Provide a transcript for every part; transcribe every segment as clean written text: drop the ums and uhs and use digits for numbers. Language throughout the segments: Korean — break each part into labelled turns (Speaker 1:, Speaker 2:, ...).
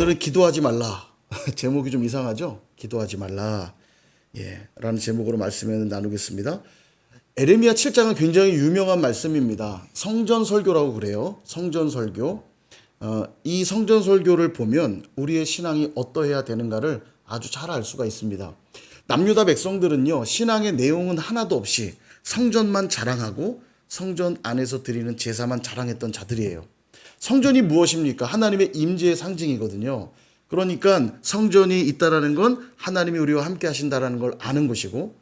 Speaker 1: 오늘은 기도하지 말라. 제목이 좀 이상하죠? 기도하지 말라. 라는 제목으로 말씀을 나누겠습니다. 에레미야 7장은 굉장히 유명한 말씀입니다. 성전 설교라고 그래요. 성전 설교. 이 성전 설교를 보면 우리의 신앙이 어떠해야 되는가를 아주 잘 알 수가 있습니다. 남유다 백성들은요, 신앙의 내용은 하나도 없이 성전만 자랑하고 성전 안에서 드리는 제사만 자랑했던 자들이에요. 성전이 무엇입니까? 하나님의 임재의 상징이거든요. 그러니까 성전이 있다라는 건 하나님이 우리와 함께 하신다라는 걸 아는 것이고,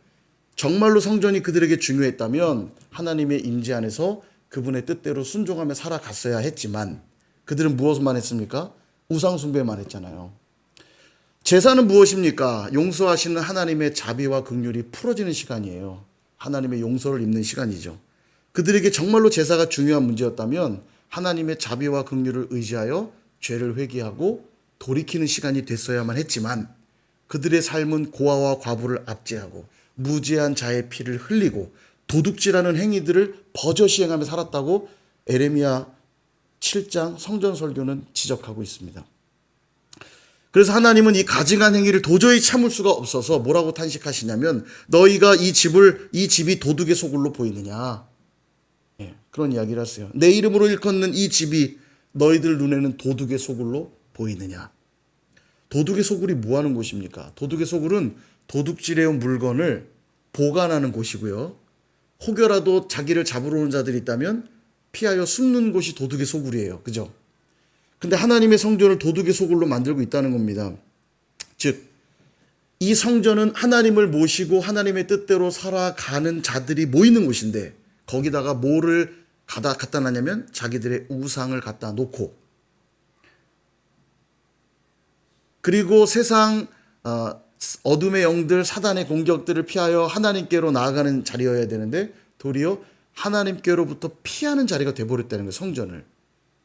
Speaker 1: 정말로 성전이 그들에게 중요했다면 하나님의 임재 안에서 그분의 뜻대로 순종하며 살아갔어야 했지만, 그들은 무엇만 했습니까? 우상 숭배만 했잖아요. 제사는 무엇입니까? 용서하시는 하나님의 자비와 긍휼이 풀어지는 시간이에요. 하나님의 용서를 입는 시간이죠. 그들에게 정말로 제사가 중요한 문제였다면 하나님의 자비와 긍휼을 의지하여 죄를 회개하고 돌이키는 시간이 됐어야만 했지만, 그들의 삶은 고아와 과부를 압제하고 무죄한 자의 피를 흘리고 도둑질하는 행위들을 버젓이 행하며 살았다고 에레미야 7장 성전 설교는 지적하고 있습니다. 그래서 하나님은 이 가증한 행위를 도저히 참을 수가 없어서 뭐라고 탄식하시냐면, 너희가 이 집이 도둑의 소굴로 보이느냐. 그런 이야기를 하세요. 내 이름으로 일컫는 이 집이 너희들 눈에는 도둑의 소굴로 보이느냐. 도둑의 소굴이 뭐 하는 곳입니까? 도둑의 소굴은 도둑질해온 물건을 보관하는 곳이고요. 혹여라도 자기를 잡으러 오는 자들이 있다면 피하여 숨는 곳이 도둑의 소굴이에요. 그죠? 근데 하나님의 성전을 도둑의 소굴로 만들고 있다는 겁니다. 즉, 이 성전은 하나님을 모시고 하나님의 뜻대로 살아가는 자들이 모이는 곳인데, 거기다가 뭐를 갖다 놨냐면 자기들의 우상을 갖다 놓고, 그리고 세상 어둠의 영들, 사단의 공격들을 피하여 하나님께로 나아가는 자리여야 되는데 도리어 하나님께로부터 피하는 자리가 돼버렸다는 거예요, 성전을.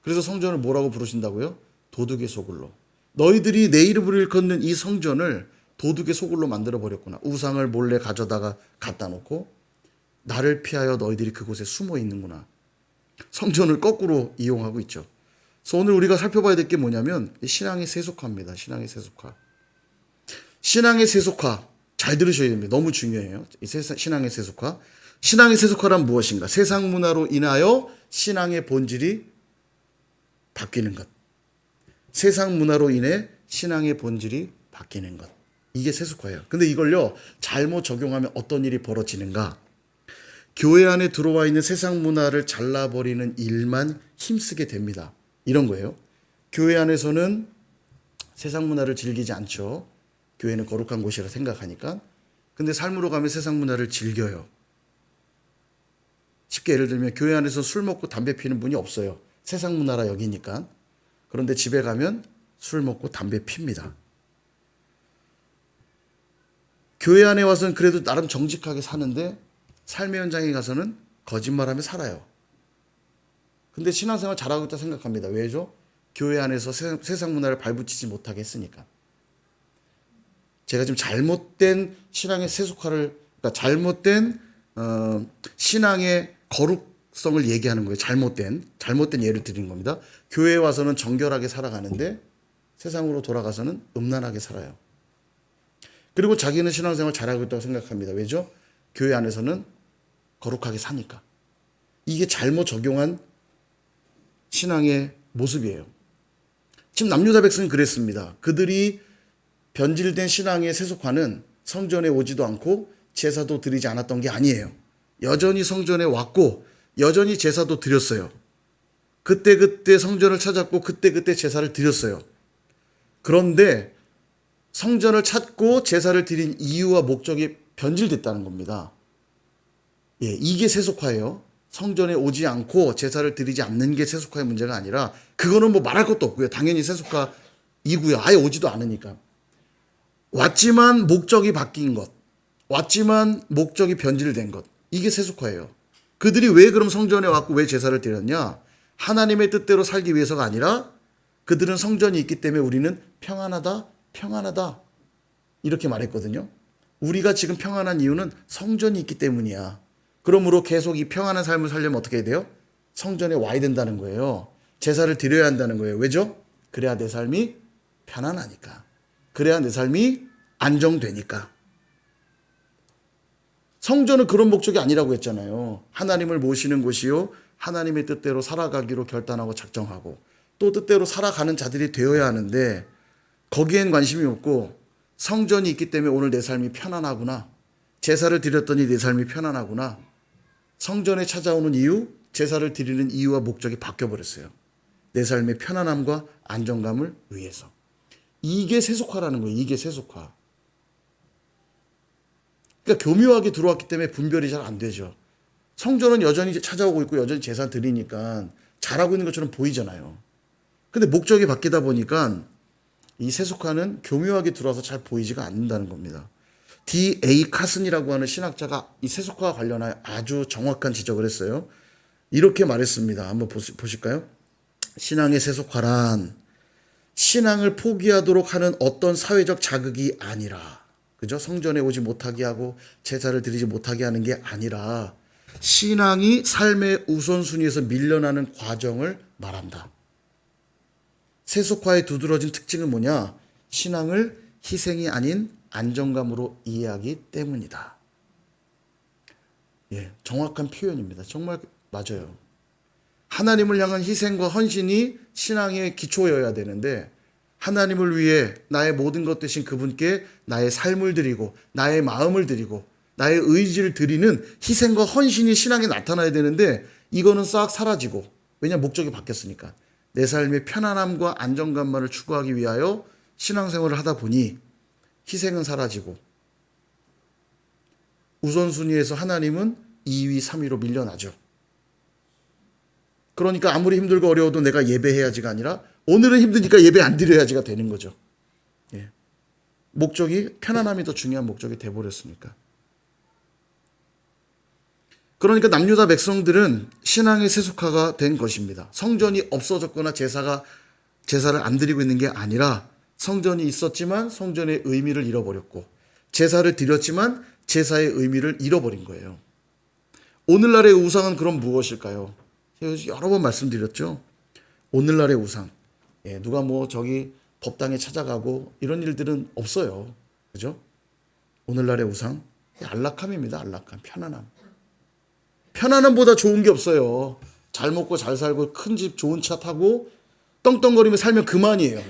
Speaker 1: 그래서 성전을 뭐라고 부르신다고요? 도둑의 소굴로. 너희들이 내 이름으로 일컫는 이 성전을 도둑의 소굴로 만들어버렸구나. 우상을 몰래 가져다가 갖다 놓고 나를 피하여 너희들이 그곳에 숨어 있는구나. 성전을 거꾸로 이용하고 있죠. 그래서 오늘 우리가 살펴봐야 될 게 뭐냐면 신앙의 세속화입니다. 신앙의 세속화. 신앙의 세속화. 잘 들으셔야 됩니다. 너무 중요해요. 신앙의 세속화. 신앙의 세속화란 무엇인가? 세상 문화로 인하여 신앙의 본질이 바뀌는 것. 세상 문화로 인해 신앙의 본질이 바뀌는 것. 이게 세속화예요. 근데 이걸요, 잘못 적용하면 어떤 일이 벌어지는가? 교회 안에 들어와 있는 세상 문화를 잘라버리는 일만 힘쓰게 됩니다. 이런 거예요. 교회 안에서는 세상 문화를 즐기지 않죠. 교회는 거룩한 곳이라 생각하니까. 근데 삶으로 가면 세상 문화를 즐겨요. 쉽게 예를 들면 교회 안에서 술 먹고 담배 피는 분이 없어요. 세상 문화라 여기니까. 그런데 집에 가면 술 먹고 담배 핍니다. 교회 안에 와서는 그래도 나름 정직하게 사는데 삶의 현장에 가서는 거짓말하며 살아요. 근데 신앙생활 잘하고 있다 생각합니다. 왜죠? 교회 안에서 세상 문화를 발붙이지 못하게 했으니까. 제가 지금 잘못된 신앙의 세속화를, 그러니까 잘못된 신앙의 거룩성을 얘기하는 거예요. 잘못된 예를 드리는 겁니다. 교회에 와서는 정결하게 살아가는데 세상으로 돌아가서는 음란하게 살아요. 그리고 자기는 신앙생활 잘하고 있다고 생각합니다. 왜죠? 교회 안에서는 거룩하게 사니까. 이게 잘못 적용한 신앙의 모습이에요. 지금 남유다 백성은 그랬습니다. 그들이 변질된 신앙의 세속화는 성전에 오지도 않고 제사도 드리지 않았던 게 아니에요. 여전히 성전에 왔고 여전히 제사도 드렸어요. 그때그때 성전을 찾았고 그때그때 제사를 드렸어요. 그런데 성전을 찾고 제사를 드린 이유와 목적이 변질됐다는 겁니다. 이게 세속화예요. 성전에 오지 않고 제사를 드리지 않는 게 세속화의 문제가 아니라, 그거는 뭐 말할 것도 없고요. 당연히 세속화이고요. 아예 오지도 않으니까. 왔지만 목적이 바뀐 것, 왔지만 목적이 변질된 것, 이게 세속화예요. 그들이 왜 그럼 성전에 왔고 왜 제사를 드렸냐? 하나님의 뜻대로 살기 위해서가 아니라 그들은 성전이 있기 때문에 우리는 평안하다 이렇게 말했거든요. 우리가 지금 평안한 이유는 성전이 있기 때문이야. 그러므로 계속 이 평안한 삶을 살려면 어떻게 해야 돼요? 성전에 와야 된다는 거예요. 제사를 드려야 한다는 거예요. 왜죠? 그래야 내 삶이 편안하니까. 그래야 내 삶이 안정되니까. 성전은 그런 목적이 아니라고 했잖아요. 하나님을 모시는 곳이요, 하나님의 뜻대로 살아가기로 결단하고 작정하고 또 뜻대로 살아가는 자들이 되어야 하는데, 거기엔 관심이 없고 성전이 있기 때문에 오늘 내 삶이 편안하구나, 제사를 드렸더니 내 삶이 편안하구나, 성전에 찾아오는 이유, 제사를 드리는 이유와 목적이 바뀌어버렸어요. 내 삶의 편안함과 안정감을 위해서. 이게 세속화라는 거예요. 이게 세속화. 그러니까 교묘하게 들어왔기 때문에 분별이 잘 안 되죠. 성전은 여전히 찾아오고 있고 여전히 제사 드리니까 잘하고 있는 것처럼 보이잖아요. 근데 목적이 바뀌다 보니까 이 세속화는 교묘하게 들어와서 잘 보이지가 않는다는 겁니다. D.A. 카슨이라고 하는 신학자가 이 세속화와 관련하여 아주 정확한 지적을 했어요. 이렇게 말했습니다. 한번 보실까요? 신앙의 세속화란 신앙을 포기하도록 하는 어떤 사회적 자극이 아니라, 그죠? 성전에 오지 못하게 하고 제사를 드리지 못하게 하는 게 아니라 신앙이 삶의 우선순위에서 밀려나는 과정을 말한다. 세속화의 두드러진 특징은 뭐냐? 신앙을 희생이 아닌 안정감으로 이해하기 때문이다. 예, 정확한 표현입니다. 정말 맞아요. 하나님을 향한 희생과 헌신이 신앙의 기초여야 되는데, 하나님을 위해 나의 모든 것 되신 그분께 나의 삶을 드리고 나의 마음을 드리고 나의 의지를 드리는 희생과 헌신이 신앙에 나타나야 되는데, 이거는 싹 사라지고, 왜냐하면 목적이 바뀌었으니까 내 삶의 편안함과 안정감만을 추구하기 위하여 신앙생활을 하다 보니 희생은 사라지고 우선순위에서 하나님은 2위, 3위로 밀려나죠. 그러니까 아무리 힘들고 어려워도 내가 예배해야지가 아니라 오늘은 힘드니까 예배 안 드려야지가 되는 거죠. 예. 목적이, 편안함이 더 중요한 목적이 돼버렸으니까. 그러니까 남유다 백성들은 신앙의 세속화가 된 것입니다. 성전이 없어졌거나 제사를 안 드리고 있는 게 아니라 성전이 있었지만 성전의 의미를 잃어버렸고, 제사를 드렸지만 제사의 의미를 잃어버린 거예요. 오늘날의 우상은 그럼 무엇일까요? 여러 번 말씀드렸죠. 오늘날의 우상. 예, 누가 저기 법당에 찾아가고 이런 일들은 없어요. 그죠? 오늘날의 우상. 안락함입니다. 안락함. 편안함. 편안함보다 좋은 게 없어요. 잘 먹고 잘 살고 큰 집 좋은 차 타고 떵떵거리며 살면 그만이에요.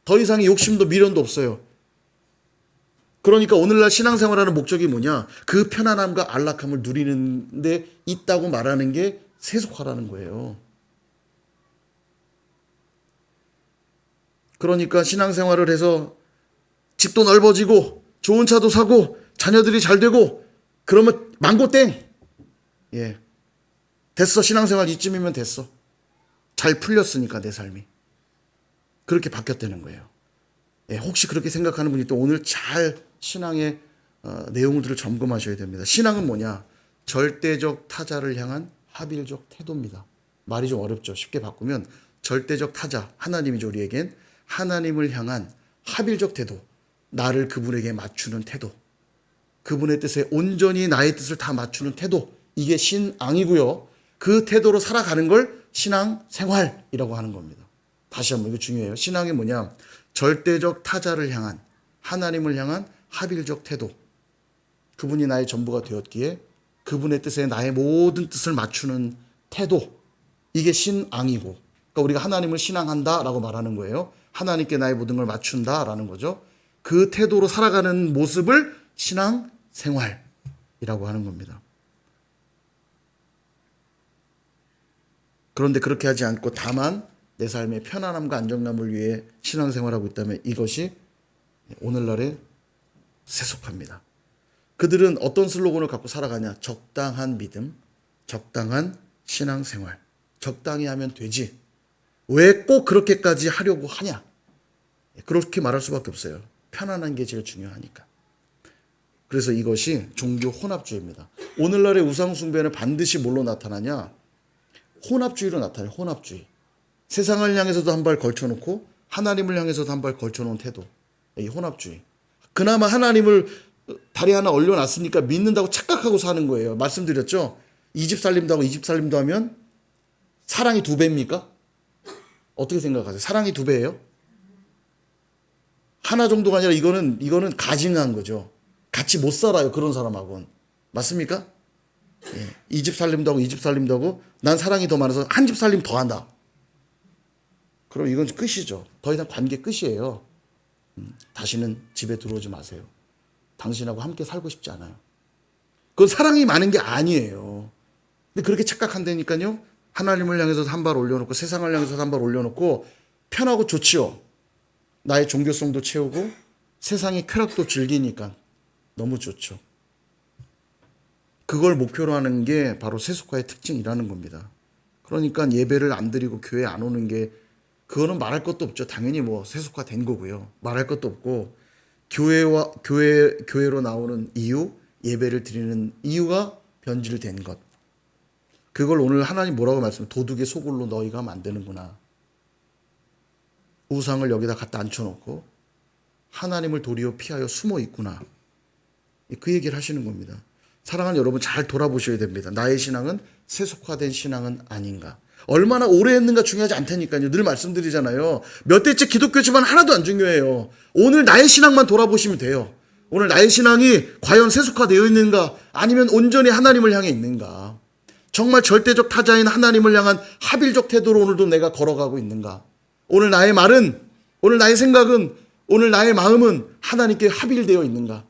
Speaker 1: 더 이상의 욕심도 미련도 없어요. 그러니까 오늘날 신앙생활하는 목적이 뭐냐? 그 편안함과 안락함을 누리는 데 있다고 말하는 게 세속화라는 거예요. 그러니까 신앙생활을 해서 집도 넓어지고 좋은 차도 사고 자녀들이 잘 되고 그러면 망고땡. 예, 됐어. 신앙생활 이쯤이면 됐어. 잘 풀렸으니까 내 삶이. 그렇게 바뀌었다는 거예요. 예, 혹시 그렇게 생각하는 분이 또 오늘 잘 신앙의 내용들을 점검하셔야 됩니다. 신앙은 뭐냐? 절대적 타자를 향한 합일적 태도입니다. 말이 좀 어렵죠. 쉽게 바꾸면 절대적 타자, 하나님이죠. 우리에겐 하나님을 향한 합일적 태도, 나를 그분에게 맞추는 태도, 그분의 뜻에 온전히 나의 뜻을 다 맞추는 태도, 이게 신앙이고요. 그 태도로 살아가는 걸 신앙생활이라고 하는 겁니다. 다시 한번, 이거 중요해요. 신앙이 뭐냐? 절대적 타자를 향한, 하나님을 향한 합일적 태도. 그분이 나의 전부가 되었기에 그분의 뜻에 나의 모든 뜻을 맞추는 태도. 이게 신앙이고, 그러니까 우리가 하나님을 신앙한다라고 말하는 거예요. 하나님께 나의 모든 걸 맞춘다라는 거죠. 그 태도로 살아가는 모습을 신앙생활이라고 하는 겁니다. 그런데 그렇게 하지 않고 다만 내 삶의 편안함과 안정감을 위해 신앙생활하고 있다면 이것이 오늘날의 세속화입니다. 그들은 어떤 슬로건을 갖고 살아가냐? 적당한 믿음, 적당한 신앙생활. 적당히 하면 되지. 왜 꼭 그렇게까지 하려고 하냐? 그렇게 말할 수밖에 없어요. 편안한 게 제일 중요하니까. 그래서 이것이 종교 혼합주의입니다. 오늘날의 우상숭배는 반드시 뭘로 나타나냐? 혼합주의로 나타나요. 혼합주의. 세상을 향해서도 한 발 걸쳐놓고 하나님을 향해서도 한 발 걸쳐놓은 태도. 이 혼합주의. 그나마 하나님을 다리 하나 올려놨으니까 믿는다고 착각하고 사는 거예요. 말씀드렸죠? 이 집 살림도 하고 이 집 살림도 하면 사랑이 2배입니까? 어떻게 생각하세요? 사랑이 2배예요? 하나 정도가 아니라 이거는 가증한 거죠. 같이 못 살아요. 그런 사람하고는. 맞습니까? 예. 이 집 살림도 하고 이 집 살림도 하고 난 사랑이 더 많아서 한 집 살림 더 한다. 그럼 이건 끝이죠. 더 이상 관계 끝이에요. 다시는 집에 들어오지 마세요. 당신하고 함께 살고 싶지 않아요. 그건 사랑이 많은 게 아니에요. 근데 그렇게 착각한다니까요. 하나님을 향해서 한 발 올려놓고 세상을 향해서 한 발 올려놓고 편하고 좋지요. 나의 종교성도 채우고 세상의 쾌락도 즐기니까 너무 좋죠. 그걸 목표로 하는 게 바로 세속화의 특징이라는 겁니다. 그러니까 예배를 안 드리고 교회 안 오는 게 그거는 말할 것도 없죠. 당연히 뭐 세속화 된 거고요. 말할 것도 없고 교회로 나오는 이유, 예배를 드리는 이유가 변질된 것. 그걸 오늘 하나님 뭐라고 말씀해? 도둑의 소굴로 너희가 만드는구나. 우상을 여기다 갖다 앉혀놓고 하나님을 도리어 피하여 숨어 있구나. 그 얘기를 하시는 겁니다. 사랑하는 여러분 잘 돌아보셔야 됩니다. 나의 신앙은 세속화된 신앙은 아닌가. 얼마나 오래 했는가 중요하지 않다니까요. 늘 말씀드리잖아요. 몇 대째 기독교지만 하나도 안 중요해요. 오늘 나의 신앙만 돌아보시면 돼요. 오늘 나의 신앙이 과연 세속화되어 있는가 아니면 온전히 하나님을 향해 있는가. 정말 절대적 타자인 하나님을 향한 합일적 태도로 오늘도 내가 걸어가고 있는가. 오늘 나의 말은, 오늘 나의 생각은, 오늘 나의 마음은 하나님께 합일되어 있는가.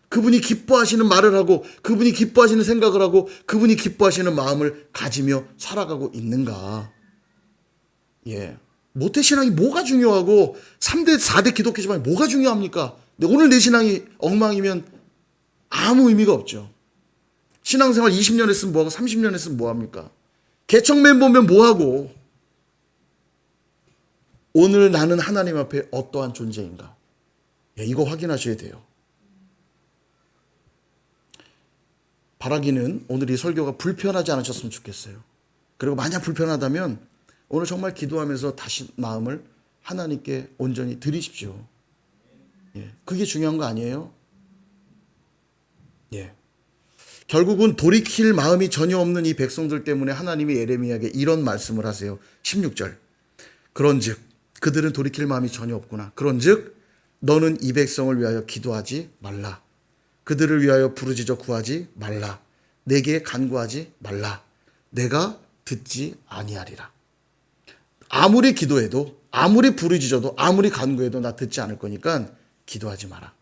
Speaker 1: 그분이 기뻐하시는 말을 하고 그분이 기뻐하시는 생각을 하고 그분이 기뻐하시는 마음을 가지며 살아가고 있는가. 예. 모태신앙이 뭐가 중요하고 3대 4대 기독교지만 뭐가 중요합니까? 근데 오늘 내 신앙이 엉망이면 아무 의미가 없죠. 신앙생활 20년 했으면 뭐하고 30년 했으면 뭐합니까? 개척맨 보면 뭐하고. 오늘 나는 하나님 앞에 어떠한 존재인가. 예, 이거 확인하셔야 돼요. 바라기는 오늘 이 설교가 불편하지 않으셨으면 좋겠어요. 그리고 만약 불편하다면 오늘 정말 기도하면서 다시 마음을 하나님께 온전히 드리십시오. 예, 그게 중요한 거 아니에요? 예. 결국은 돌이킬 마음이 전혀 없는 이 백성들 때문에 하나님이 예레미야에게 이런 말씀을 하세요. 16절. 그런즉 그들은 돌이킬 마음이 전혀 없구나. 그런즉 너는 이 백성을 위하여 기도하지 말라. 그들을 위하여 부르짖어 구하지 말라. 내게 간구하지 말라. 내가 듣지 아니하리라. 아무리 기도해도 아무리 부르짖어도 아무리 간구해도 나 듣지 않을 거니까 기도하지 마라.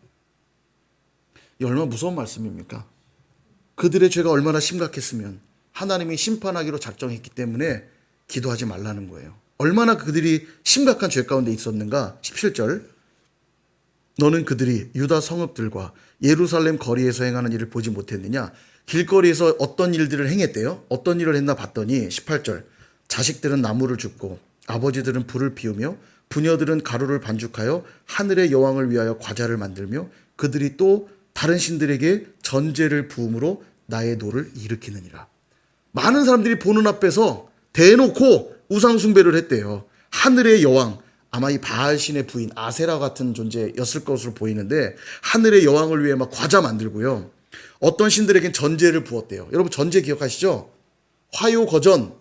Speaker 1: 이 얼마나 무서운 말씀입니까? 그들의 죄가 얼마나 심각했으면 하나님이 심판하기로 작정했기 때문에 기도하지 말라는 거예요. 얼마나 그들이 심각한 죄 가운데 있었는가. 17절. 너는 그들이 유다 성읍들과 예루살렘 거리에서 행하는 일을 보지 못했느냐. 길거리에서 어떤 일들을 행했대요. 어떤 일을 했나 봤더니 18절. 자식들은 나무를 줍고 아버지들은 불을 피우며 부녀들은 가루를 반죽하여 하늘의 여왕을 위하여 과자를 만들며 그들이 또 다른 신들에게 전제를 부음으로 나의 노를 일으키느니라. 많은 사람들이 보는 앞에서 대놓고 우상 숭배를 했대요. 하늘의 여왕, 아마 이 바알 신의 부인 아세라 같은 존재였을 것으로 보이는데 하늘의 여왕을 위해 막 과자 만들고요. 어떤 신들에겐 전제를 부었대요. 여러분 전제 기억하시죠? 화요거전.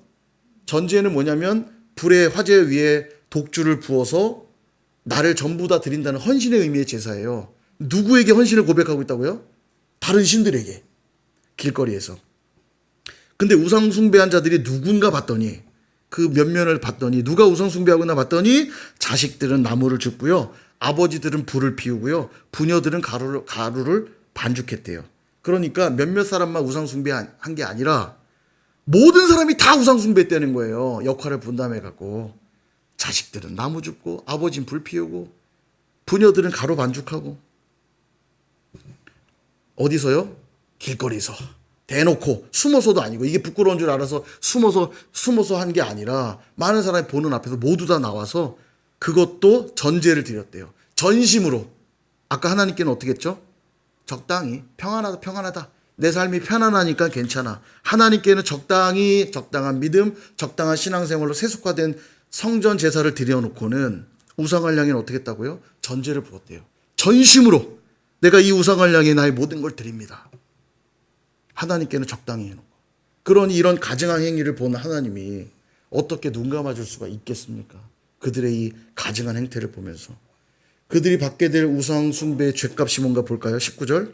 Speaker 1: 전제는 뭐냐면 불의 화재 위에 독주를 부어서 나를 전부 다 드린다는 헌신의 의미의 제사예요. 누구에게 헌신을 고백하고 있다고요? 다른 신들에게. 길거리에서. 근데 우상 숭배한 자들이 누군가 봤더니 그 면면을 봤더니 누가 우상 숭배하고 있나 봤더니 자식들은 나무를 줍고요. 아버지들은 불을 피우고요. 부녀들은 가루를 반죽했대요. 그러니까 몇몇 사람만 우상 숭배한 게 아니라 모든 사람이 다 우상 숭배했다는 거예요. 역할을 분담해 갖고. 자식들은 나무 줍고 아버지는 불 피우고 부녀들은 가루 반죽하고. 어디서요? 길거리에서. 대놓고 숨어서도 아니고 이게 부끄러운 줄 알아서 숨어서 한 게 아니라 많은 사람이 보는 앞에서 모두 다 나와서 그것도 전제를 드렸대요. 전심으로. 아까 하나님께는 어떻게 했죠? 적당히 평안하다. 내 삶이 편안하니까 괜찮아. 하나님께는 적당한 믿음, 적당한 신앙생활로 세속화된 성전 제사를 드려놓고는 우상을 향해는 어떻게 했다고요? 전제를 부었대요. 전심으로 내가 이 우상을 향해 나의 모든 걸 드립니다. 하나님께는 적당히 해놓고. 그러니 이런 가증한 행위를 본 하나님이 어떻게 눈 감아줄 수가 있겠습니까? 그들의 이 가증한 행태를 보면서. 그들이 받게 될 우상 숭배의 죄값이 뭔가 볼까요? 19절.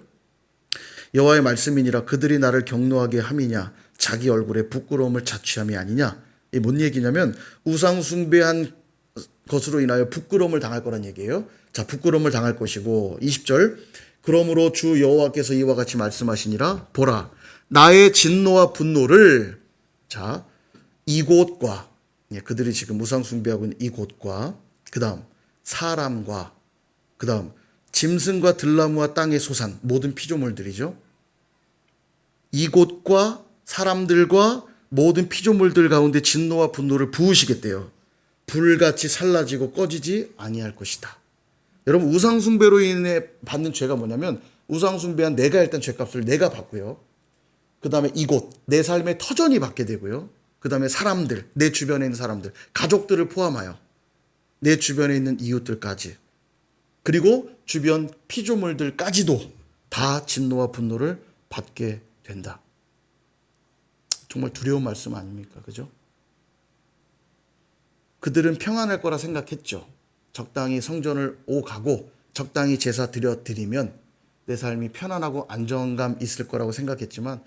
Speaker 1: 여호와의 말씀이니라 그들이 나를 경노하게 함이냐 자기 얼굴에 부끄러움을 자취함이 아니냐. 이게 뭔 얘기냐면 우상 숭배한 것으로 인하여 부끄러움을 당할 거란 얘기예요. 자, 부끄러움을 당할 것이고 20절. 그러므로 주 여호와께서 이와 같이 말씀하시니라 보라 나의 진노와 분노를 자 이곳과 그들이 지금 우상 숭배하고 있는 이곳과 그다음 사람과 그다음 짐승과 들나무와 땅의 소산 모든 피조물들이죠. 이곳과 사람들과 모든 피조물들 가운데 진노와 분노를 부으시겠대요. 불같이 살라지고 꺼지지 아니할 것이다. 여러분 우상 숭배로 인해 받는 죄가 뭐냐면 우상 숭배한 내가 일단 죄값을 내가 받고요. 그 다음에 이곳 내 삶의 터전이 받게 되고요. 그 다음에 사람들 내 주변에 있는 사람들 가족들을 포함하여 내 주변에 있는 이웃들까지 그리고 주변 피조물들까지도 다 진노와 분노를 받게 된다. 정말 두려운 말씀 아닙니까? 그죠? 그들은 평안할 거라 생각했죠. 적당히 성전을 오가고 적당히 제사 드리면 내 삶이 편안하고 안정감 있을 거라고 생각했지만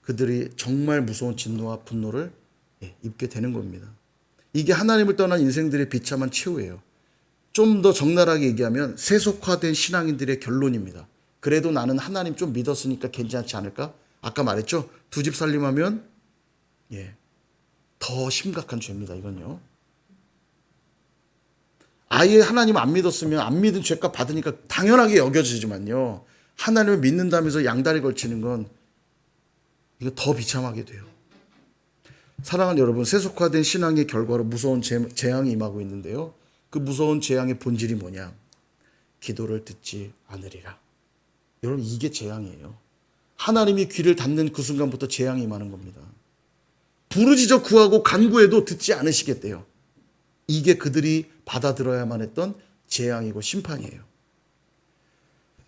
Speaker 1: 그들이 정말 무서운 진노와 분노를 입게 되는 겁니다. 이게 하나님을 떠난 인생들의 비참한 최후예요. 좀 더 적나라하게 얘기하면 세속화된 신앙인들의 결론입니다. 그래도 나는 하나님 좀 믿었으니까 괜찮지 않을까? 아까 말했죠. 두 집 살림하면 더 심각한 죄입니다. 이건요. 아예 하나님 안 믿었으면 안 믿은 죄값 받으니까 당연하게 여겨지지만요. 하나님을 믿는다면서 양다리 걸치는 건 이거 더 비참하게 돼요. 사랑하는 여러분, 세속화된 신앙의 결과로 무서운 재앙이 임하고 있는데요. 그 무서운 재앙의 본질이 뭐냐? 기도를 듣지 않으리라. 여러분 이게 재앙이에요. 하나님이 귀를 닫는 그 순간부터 재앙이 임하는 겁니다. 부르짖어 구하고 간구해도 듣지 않으시겠대요. 이게 그들이 받아들여야만 했던 재앙이고 심판이에요.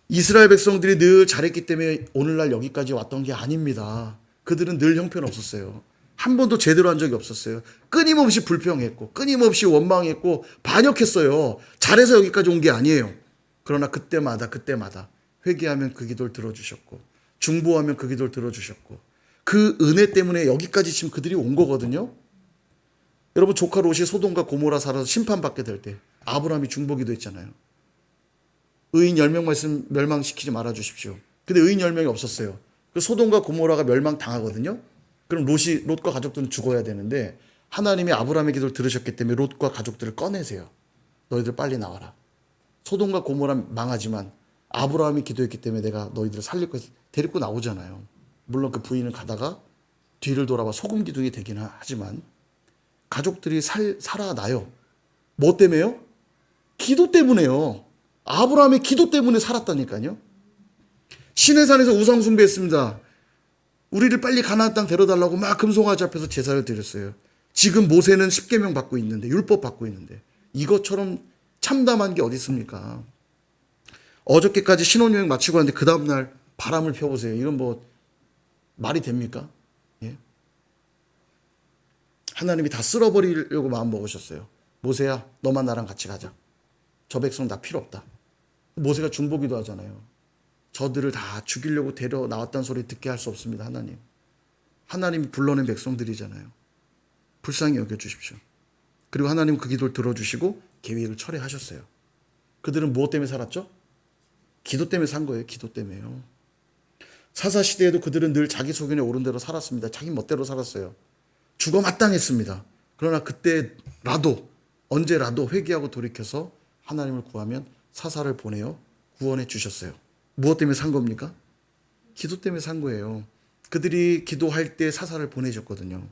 Speaker 1: 이스라엘 백성들이 늘 잘했기 때문에 오늘날 여기까지 왔던 게 아닙니다. 그들은 늘 형편없었어요. 한 번도 제대로 한 적이 없었어요. 끊임없이 불평했고 끊임없이 원망했고 반역했어요. 잘해서 여기까지 온 게 아니에요. 그러나 그때마다 회개하면 그 기도를 들어주셨고 중보하면 그 기도를 들어주셨고 그 은혜 때문에 여기까지 지금 그들이 온 거거든요. 여러분 조카 롯이 소돔과 고모라 살아서 심판받게 될 때 아브라함이 중보기도 했잖아요. 의인 10명 말씀 멸망시키지 말아주십시오. 근데 의인 10명이 없었어요. 그 소돔과 고모라가 멸망당하거든요. 그럼 롯과 가족들은 죽어야 되는데 하나님이 아브라함의 기도를 들으셨기 때문에 롯과 가족들을 꺼내세요. 너희들 빨리 나와라. 소돔과 고모라 망하지만 아브라함이 기도했기 때문에 내가 너희들을 살릴 거야. 데리고 나오잖아요. 물론 그 부인은 가다가 뒤를 돌아봐 소금 기둥이 되긴 하지만 가족들이 살아나요. 뭐 때문에요? 기도 때문에요. 아브라함의 기도 때문에 살았다니까요. 시내산에서 우상 숭배했습니다. 우리를 빨리 가나안 땅 데려달라고 막 금송아지 앞에서 제사를 드렸어요. 지금 모세는 십계명 받고 있는데 율법 받고 있는데 이것처럼 참담한 게 어디 있습니까? 어저께까지 신혼여행 마치고 왔는데 그 다음날 바람을 펴보세요. 이건 뭐 말이 됩니까? 예? 하나님이 다 쓸어버리려고 마음먹으셨어요. 모세야 너만 나랑 같이 가자. 저 백성 나 필요 없다. 모세가 중보기도 하잖아요. 저들을 다 죽이려고 데려 나왔다는 소리 듣게 할 수 없습니다. 하나님이 불러낸 백성들이잖아요. 불쌍히 여겨주십시오. 그리고 하나님 그 기도를 들어주시고 계획을 철회하셨어요. 그들은 무엇 때문에 살았죠? 기도 때문에 산 거예요. 기도 때문에요. 사사시대에도 그들은 늘 자기 소견에 오른 대로 살았습니다. 자기 멋대로 살았어요. 죽어 마땅했습니다. 그러나 그때라도 언제라도 회개하고 돌이켜서 하나님을 구하면 사사를 보내어 구원해 주셨어요. 무엇 때문에 산 겁니까? 기도 때문에 산 거예요. 그들이 기도할 때 사사를 보내줬거든요.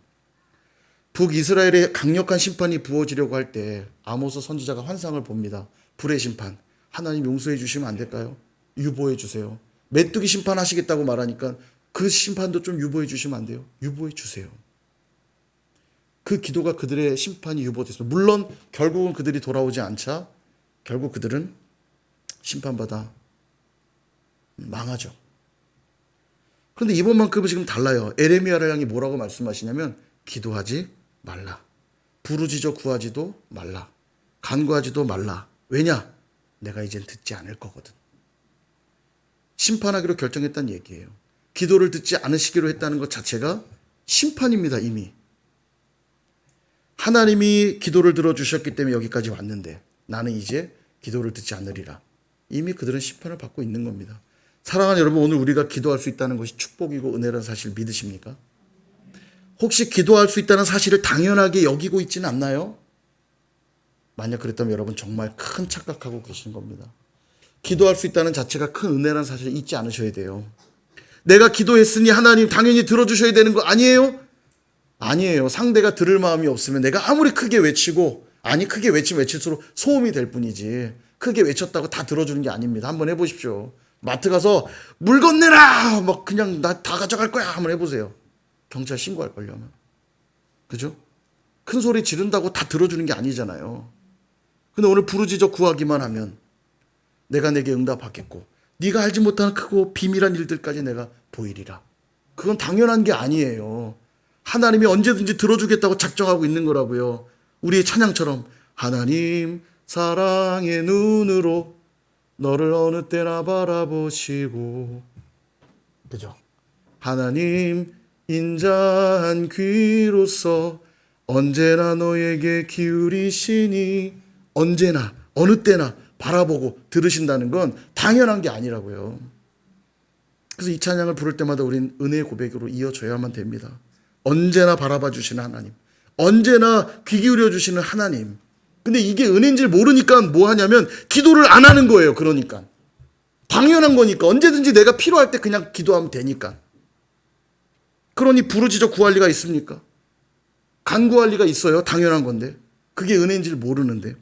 Speaker 1: 북이스라엘에 강력한 심판이 부어지려고 할 때 아모스 선지자가 환상을 봅니다. 불의 심판. 하나님 용서해 주시면 안 될까요? 유보해 주세요. 메뚜기 심판하시겠다고 말하니까 그 심판도 좀 유보해 주시면 안 돼요? 유보해 주세요. 그 기도가 그들의 심판이 유보됐습니다. 물론 결국은 그들이 돌아오지 않자 결국 그들은 심판받아 망하죠. 그런데 이번만큼은 지금 달라요. 에레미야를 향해 뭐라고 말씀하시냐면 기도하지 말라. 부르짖어 구하지도 말라. 간구하지도 말라. 왜냐? 내가 이젠 듣지 않을 거거든. 심판하기로 결정했다는 얘기예요. 기도를 듣지 않으시기로 했다는 것 자체가 심판입니다. 이미. 하나님이 기도를 들어주셨기 때문에 여기까지 왔는데 나는 이제 기도를 듣지 않으리라. 이미 그들은 심판을 받고 있는 겁니다. 사랑하는 여러분, 오늘 우리가 기도할 수 있다는 것이 축복이고 은혜라는 사실 믿으십니까? 혹시 기도할 수 있다는 사실을 당연하게 여기고 있지는 않나요? 만약 그랬다면 여러분 정말 큰 착각하고 계신 겁니다. 기도할 수 있다는 자체가 큰 은혜라는 사실을 잊지 않으셔야 돼요. 내가 기도했으니 하나님 당연히 들어주셔야 되는 거 아니에요? 아니에요. 상대가 들을 마음이 없으면 내가 아무리 크게 외치고, 아니 크게 외치면 외칠수록 소음이 될 뿐이지 크게 외쳤다고 다 들어주는 게 아닙니다. 한번 해보십시오. 마트 가서 물건 내라! 막 그냥 나 다 가져갈 거야! 한번 해보세요. 경찰 신고할걸요. 아마. 그죠? 큰 소리 지른다고 다 들어주는 게 아니잖아요. 근데 오늘 부르짖어 구하기만 하면 내가 내게 응답하겠고 네가 알지 못하는 크고 비밀한 일들까지 내가 보이리라. 그건 당연한 게 아니에요. 하나님이 언제든지 들어주겠다고 작정하고 있는 거라고요. 우리의 찬양처럼 하나님 사랑의 눈으로 너를 어느 때나 바라보시고, 그죠? 하나님 인자한 귀로서 언제나 너에게 기울이시니, 언제나 어느 때나 바라보고 들으신다는 건 당연한 게 아니라고요. 그래서 이 찬양을 부를 때마다 우린 은혜의 고백으로 이어져야만 됩니다. 언제나 바라봐 주시는 하나님, 언제나 귀 기울여 주시는 하나님. 근데 이게 은혜인 줄 모르니까 뭐 하냐면 기도를 안 하는 거예요. 그러니까 당연한 거니까 언제든지 내가 필요할 때 그냥 기도하면 되니까. 그러니 부르짖어 구할 리가 있습니까? 간구할 리가 있어요? 당연한 건데. 그게 은혜인 줄 모르는데.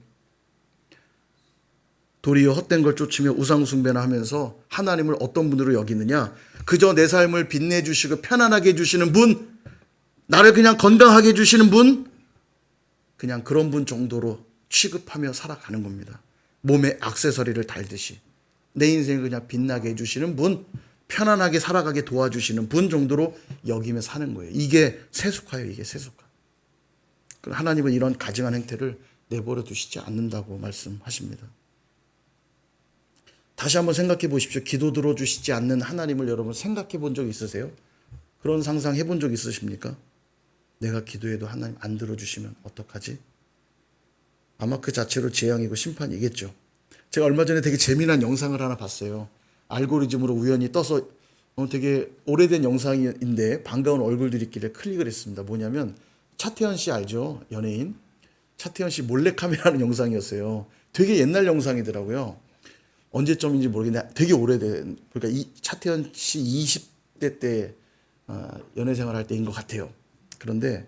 Speaker 1: 도리어 헛된 걸 쫓으며 우상 숭배나 하면서 하나님을 어떤 분으로 여기느냐? 그저 내 삶을 빛내주시고 편안하게 해주시는 분, 나를 그냥 건강하게 해주시는 분, 그냥 그런 분 정도로 취급하며 살아가는 겁니다. 몸에 액세서리를 달듯이 내 인생을 그냥 빛나게 해주시는 분, 편안하게 살아가게 도와주시는 분 정도로 여기며 사는 거예요. 이게 세속화예요. 이게 세속화. 하나님은 이런 가증한 행태를 내버려 두시지 않는다고 말씀하십니다. 다시 한번 생각해 보십시오. 기도 들어주시지 않는 하나님을 여러분 생각해 본 적 있으세요? 그런 상상 해본 적 있으십니까? 내가 기도해도 하나님 안 들어주시면 어떡하지? 아마 그 자체로 재앙이고 심판이겠죠. 제가 얼마 전에 되게 재미난 영상을 하나 봤어요. 알고리즘으로 우연히 떠서 되게 오래된 영상인데 반가운 얼굴들이 있길래 클릭을 했습니다. 뭐냐면 차태현 씨 알죠? 연예인. 차태현 씨 몰래카메라하는 영상이었어요. 되게 옛날 영상이더라고요. 언제쯤인지 모르겠는데 되게 오래된, 그러니까 이 차태현 씨 20대 때 연애 생활할 때인 것 같아요. 그런데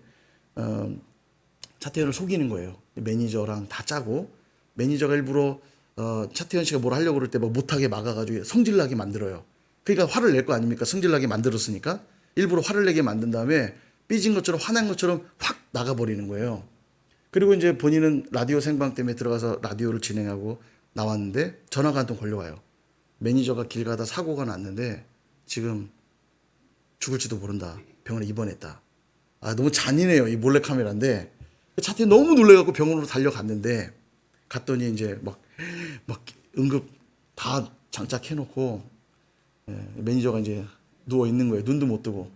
Speaker 1: 차태현을 속이는 거예요. 매니저랑 다 짜고 매니저가 일부러 차태현 씨가 뭘 하려고 그럴 때 막 못하게 막아가지고 성질나게 만들어요. 그러니까 화를 낼 거 아닙니까? 성질나게 만들었으니까 일부러 화를 내게 만든 다음에 삐진 것처럼 화난 것처럼 확 나가버리는 거예요. 그리고 이제 본인은 라디오 생방 때문에 들어가서 라디오를 진행하고 나왔는데 전화가 한 통 걸려와요. 매니저가 길 가다 사고가 났는데 지금 죽을지도 모른다. 병원에 입원했다. 아, 너무 잔인해요. 이 몰래카메라인데 차태현 너무 놀래갖고 병원으로 달려갔는데 갔더니 이제 막 응급 다 장착해놓고 매니저가 이제 누워 있는 거예요. 눈도 못 뜨고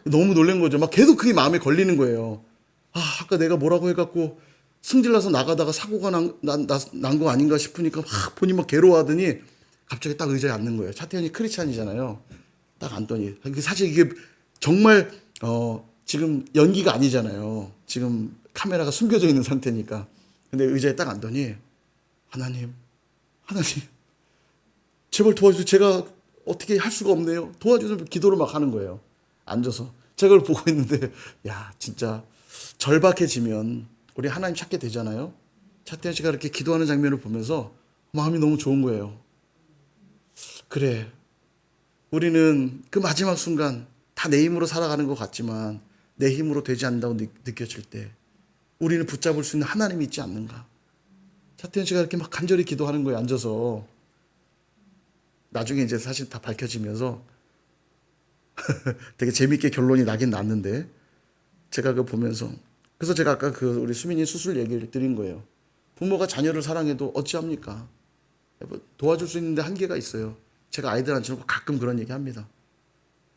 Speaker 1: 너무 놀란 거죠. 막 계속 그게 마음에 걸리는 거예요. 아, 아까 내가 뭐라고 해갖고 승질나서 나가다가 사고가 난 거 아닌가 싶으니까 막 본인 막 괴로워하더니 갑자기 딱 의자에 앉는 거예요. 차태현이 크리스찬이잖아요. 딱 앉더니 사실 이게 정말 지금 연기가 아니잖아요. 지금 카메라가 숨겨져 있는 상태니까. 근데 의자에 딱 앉더니 하나님 제발 도와주세요. 제가 어떻게 할 수가 없네요. 도와주세요. 기도를 막 하는 거예요. 앉아서 제가 그걸 보고 있는데 야, 진짜 절박해지면 우리 하나님 찾게 되잖아요. 차태현 씨가 이렇게 기도하는 장면을 보면서 마음이 너무 좋은 거예요. 그래, 우리는 그 마지막 순간 다 내 힘으로 살아가는 것 같지만 내 힘으로 되지 않는다고 느껴질 때 우리는 붙잡을 수 있는 하나님이 있지 않는가. 차태현 씨가 이렇게 막 간절히 기도하는 거예요. 앉아서. 나중에 이제 사실 다 밝혀지면서 되게 재밌게 결론이 나긴 났는데 제가 그거 보면서, 그래서 제가 아까 그 우리 수민이 수술 얘기를 드린 거예요. 부모가 자녀를 사랑해도 어찌합니까? 도와줄 수 있는데 한계가 있어요. 제가 아이들한테 가끔 그런 얘기 합니다.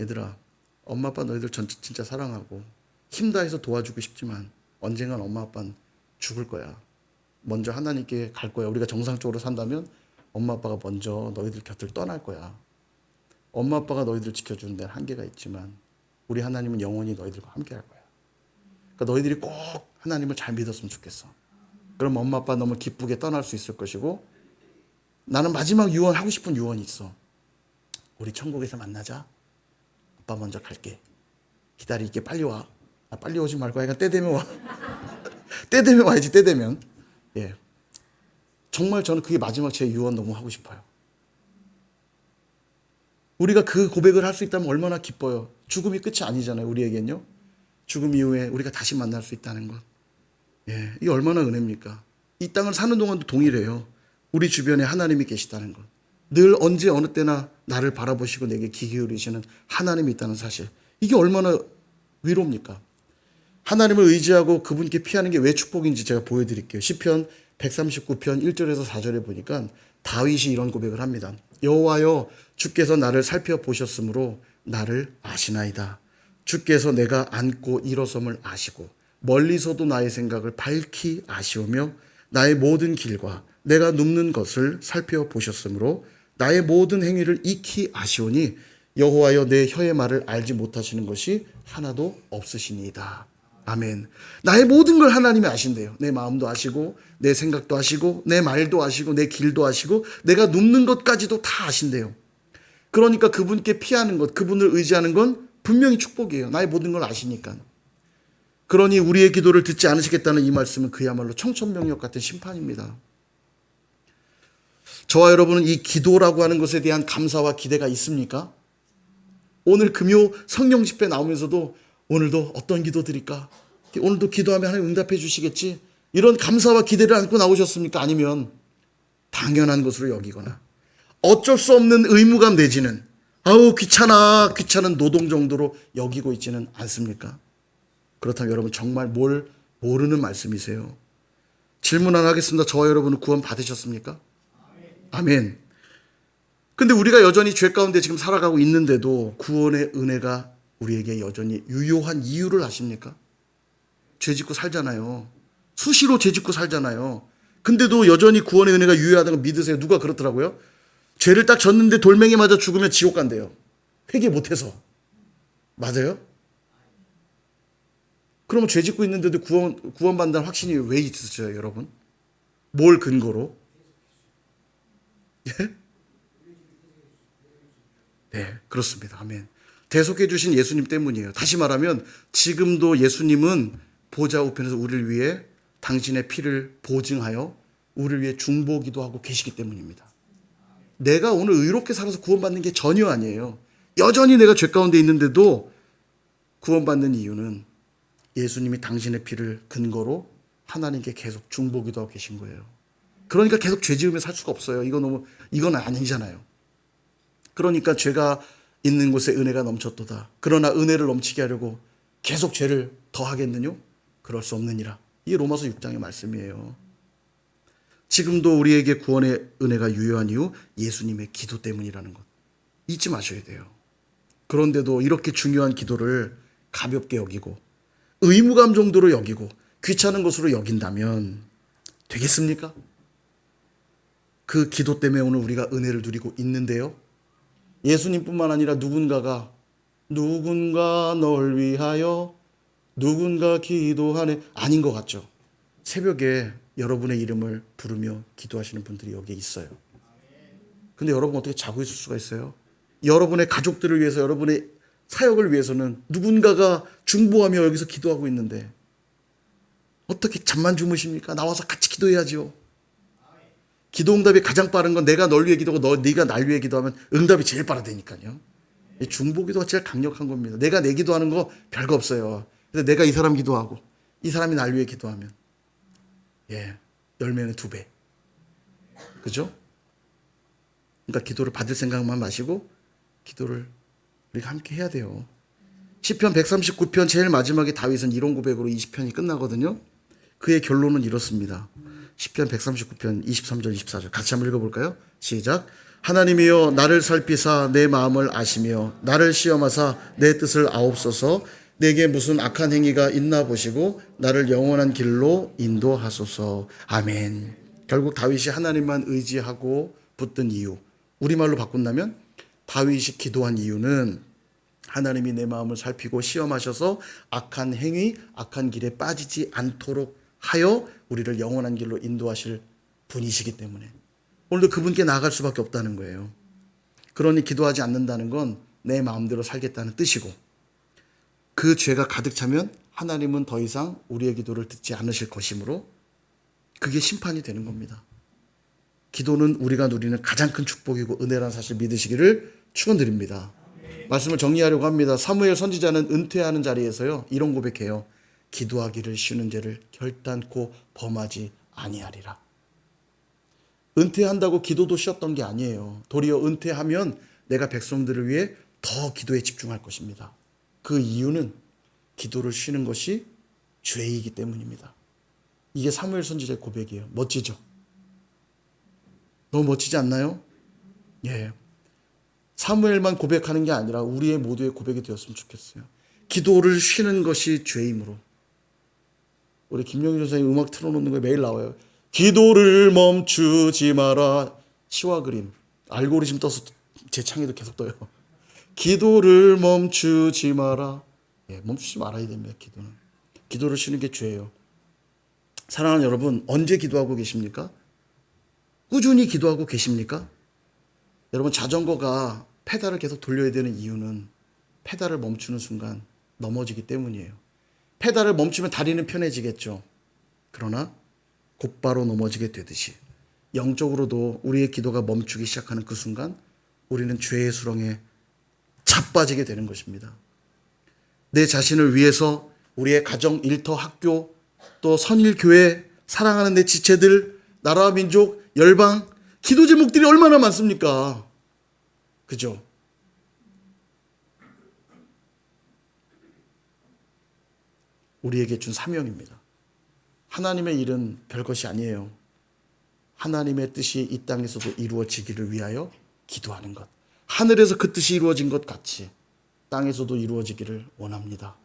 Speaker 1: 얘들아, 엄마 아빠 너희들 진짜 사랑하고 힘 다해서 도와주고 싶지만 언젠간 엄마 아빠는 죽을 거야. 먼저 하나님께 갈 거야. 우리가 정상적으로 산다면 엄마 아빠가 먼저 너희들 곁을 떠날 거야. 엄마 아빠가 너희들을 지켜주는 데는 한계가 있지만 우리 하나님은 영원히 너희들과 함께 할 거야. 그러니까 너희들이 꼭 하나님을 잘 믿었으면 좋겠어. 그럼 엄마 아빠 너무 기쁘게 떠날 수 있을 것이고, 나는 마지막 유언, 하고 싶은 유언이 있어. 우리 천국에서 만나자. 아빠 먼저 갈게. 기다릴게. 빨리 와. 빨리 오지 말고 하여간 때 되면 와. 때 되면 와야지. 때 되면. 예. 정말 저는 그게 마지막 제 유언 너무 하고 싶어요. 우리가 그 고백을 할 수 있다면 얼마나 기뻐요. 죽음이 끝이 아니잖아요. 우리에겐요. 죽음 이후에 우리가 다시 만날 수 있다는 것. 예, 이게 얼마나 은혜입니까? 이 땅을 사는 동안도 동일해요. 우리 주변에 하나님이 계시다는 것. 늘 언제 어느 때나 나를 바라보시고 내게 귀 기울이시는 하나님이 있다는 사실. 이게 얼마나 위로입니까? 하나님을 의지하고 그분께 피하는 게 왜 축복인지 제가 보여드릴게요. 시편 139편 1절에서 4절에 보니까 다윗이 이런 고백을 합니다. 여호와여, 주께서 나를 살펴보셨으므로 나를 아시나이다. 주께서 내가 앉고 일어섬을 아시고 멀리서도 나의 생각을 밝히 아시오며 나의 모든 길과 내가 눕는 것을 살펴보셨으므로 나의 모든 행위를 익히 아시오니 여호와여, 내 혀의 말을 알지 못하시는 것이 하나도 없으시니이다. 아멘. 나의 모든 걸 하나님이 아신대요. 내 마음도 아시고 내 생각도 아시고 내 말도 아시고 내 길도 아시고 내가 눕는 것까지도 다 아신대요. 그러니까 그분께 피하는 것, 그분을 의지하는 건 분명히 축복이에요. 나의 모든 걸 아시니까. 그러니 우리의 기도를 듣지 않으시겠다는 이 말씀은 그야말로 청천벽력 같은 심판입니다. 저와 여러분은 이 기도라고 하는 것에 대한 감사와 기대가 있습니까? 오늘 금요 성령 집회 나오면서도 오늘도 어떤 기도 드릴까? 오늘도 기도하면 하나님 응답해 주시겠지? 이런 감사와 기대를 안고 나오셨습니까? 아니면 당연한 것으로 여기거나 어쩔 수 없는 의무감 내지는 아우 귀찮은 노동 정도로 여기고 있지는 않습니까? 그렇다면 여러분 정말 뭘 모르는 말씀이세요? 질문 하나 하겠습니다. 저와 여러분은 구원 받으셨습니까? 아멘. 근데 우리가 여전히 죄 가운데 지금 살아가고 있는데도 구원의 은혜가 우리에게 여전히 유효한 이유를 아십니까? 죄 짓고 살잖아요. 수시로 죄 짓고 살잖아요. 근데도 여전히 구원의 은혜가 유효하다는 거 믿으세요? 누가 그렇더라고요? 죄를 딱 졌는데 돌멩이 맞아 죽으면 지옥 간대요. 회개 못해서. 맞아요? 그러면 죄 짓고 있는데도 구원받는다는 확신이 왜 있으셔요, 여러분? 뭘 근거로? 예? 네, 그렇습니다. 아멘. 대속해 주신 예수님 때문이에요. 다시 말하면 지금도 예수님은 보좌 우편에서 우리를 위해 당신의 피를 보증하여 우리를 위해 중보기도 하고 계시기 때문입니다. 내가 오늘 의롭게 살아서 구원받는 게 전혀 아니에요. 여전히 내가 죄 가운데 있는데도 구원받는 이유는 예수님이 당신의 피를 근거로 하나님께 계속 중보기도 하고 계신 거예요. 그러니까 계속 죄 지으며 살 수가 없어요. 이건 아니잖아요. 그러니까 죄가 있는 곳에 은혜가 넘쳤도다. 그러나 은혜를 넘치게 하려고 계속 죄를 더하겠느냐? 그럴 수 없느니라. 이게 로마서 6장의 말씀이에요. 지금도 우리에게 구원의 은혜가 유효한 이유 예수님의 기도 때문이라는 것 잊지 마셔야 돼요. 그런데도 이렇게 중요한 기도를 가볍게 여기고 의무감 정도로 여기고 귀찮은 것으로 여긴다면 되겠습니까? 그 기도 때문에 오늘 우리가 은혜를 누리고 있는데요. 예수님뿐만 아니라 누군가 널 위하여 누군가 기도하네 아닌 것 같죠. 새벽에 여러분의 이름을 부르며 기도하시는 분들이 여기에 있어요. 근데 여러분 어떻게 자고 있을 수가 있어요? 여러분의 가족들을 위해서 여러분의 사역을 위해서는 누군가가 중보하며 여기서 기도하고 있는데 어떻게 잠만 주무십니까? 나와서 같이 기도해야죠. 기도 응답이 가장 빠른 건 내가 널 위해 기도하고 네가 날 위해 기도하면 응답이 제일 빠르다니까요. 중보기도가 제일 강력한 겁니다. 내가 내 기도하는 거 별거 없어요. 근데 내가 이 사람 기도하고 이 사람이 날 위해 기도하면 열매는 2배. 그죠? 그러니까 기도를 받을 생각만 마시고 기도를 우리가 함께 해야 돼요. 시편 139편 제일 마지막에 다윗은 이런 고백으로 20편이 끝나거든요. 그의 결론은 이렇습니다. 시편 139편 23절 24절 같이 한번 읽어볼까요? 시작. 하나님이여 나를 살피사 내 마음을 아시며 나를 시험하사 내 뜻을 아옵소서. 내게 무슨 악한 행위가 있나 보시고 나를 영원한 길로 인도하소서. 아멘. 결국 다윗이 하나님만 의지하고 붙든 이유, 우리말로 바꾼다면 다윗이 기도한 이유는 하나님이 내 마음을 살피고 시험하셔서 악한 행위, 악한 길에 빠지지 않도록 하여 우리를 영원한 길로 인도하실 분이시기 때문에 오늘도 그분께 나아갈 수밖에 없다는 거예요. 그러니 기도하지 않는다는 건 내 마음대로 살겠다는 뜻이고, 그 죄가 가득 차면 하나님은 더 이상 우리의 기도를 듣지 않으실 것이므로 그게 심판이 되는 겁니다. 기도는 우리가 누리는 가장 큰 축복이고 은혜라는 사실 믿으시기를 축원드립니다. 말씀을 정리하려고 합니다. 사무엘 선지자는 은퇴하는 자리에서요 이런 고백해요. 기도하기를 쉬는 죄를 결단코 범하지 아니하리라. 은퇴한다고 기도도 쉬었던 게 아니에요. 도리어 은퇴하면 내가 백성들을 위해 더 기도에 집중할 것입니다. 그 이유는 기도를 쉬는 것이 죄이기 때문입니다. 이게 사무엘 선지자의 고백이에요. 멋지죠? 너무 멋지지 않나요? 예. 사무엘만 고백하는 게 아니라 우리의 모두의 고백이 되었으면 좋겠어요. 기도를 쉬는 것이 죄이므로. 우리 김영희 선생님 음악 틀어놓는 거 매일 나와요. 기도를 멈추지 마라. 시와 그림. 알고리즘 떠서 제 창에도 계속 떠요. 기도를 멈추지 마라. 예, 멈추지 말아야 됩니다. 기도는. 기도를 쉬는 게 죄예요. 사랑하는 여러분, 언제 기도하고 계십니까? 꾸준히 기도하고 계십니까? 여러분, 자전거가 페달을 계속 돌려야 되는 이유는 페달을 멈추는 순간 넘어지기 때문이에요. 페달을 멈추면 다리는 편해지겠죠. 그러나 곧바로 넘어지게 되듯이 영적으로도 우리의 기도가 멈추기 시작하는 그 순간 우리는 죄의 수렁에 자빠지게 되는 것입니다. 내 자신을 위해서 우리의 가정, 일터, 학교, 또 선일교회, 사랑하는 내 지체들, 나라와 민족, 열방, 기도 제목들이 얼마나 많습니까? 그죠? 우리에게 준 사명입니다. 하나님의 일은 별것이 아니에요. 하나님의 뜻이 이 땅에서도 이루어지기를 위하여 기도하는 것. 하늘에서 그 뜻이 이루어진 것 같이 땅에서도 이루어지기를 원합니다.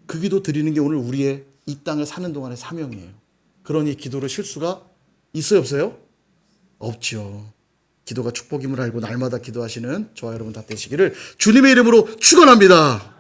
Speaker 1: 그 기도 드리는 게 오늘 우리의 이 땅을 사는 동안의 사명이에요. 그러니 기도를 쉴 수가 있어요, 없어요? 없죠. 기도가 축복임을 알고 날마다 기도하시는 저와 여러분 다 되시기를 주님의 이름으로 축원합니다.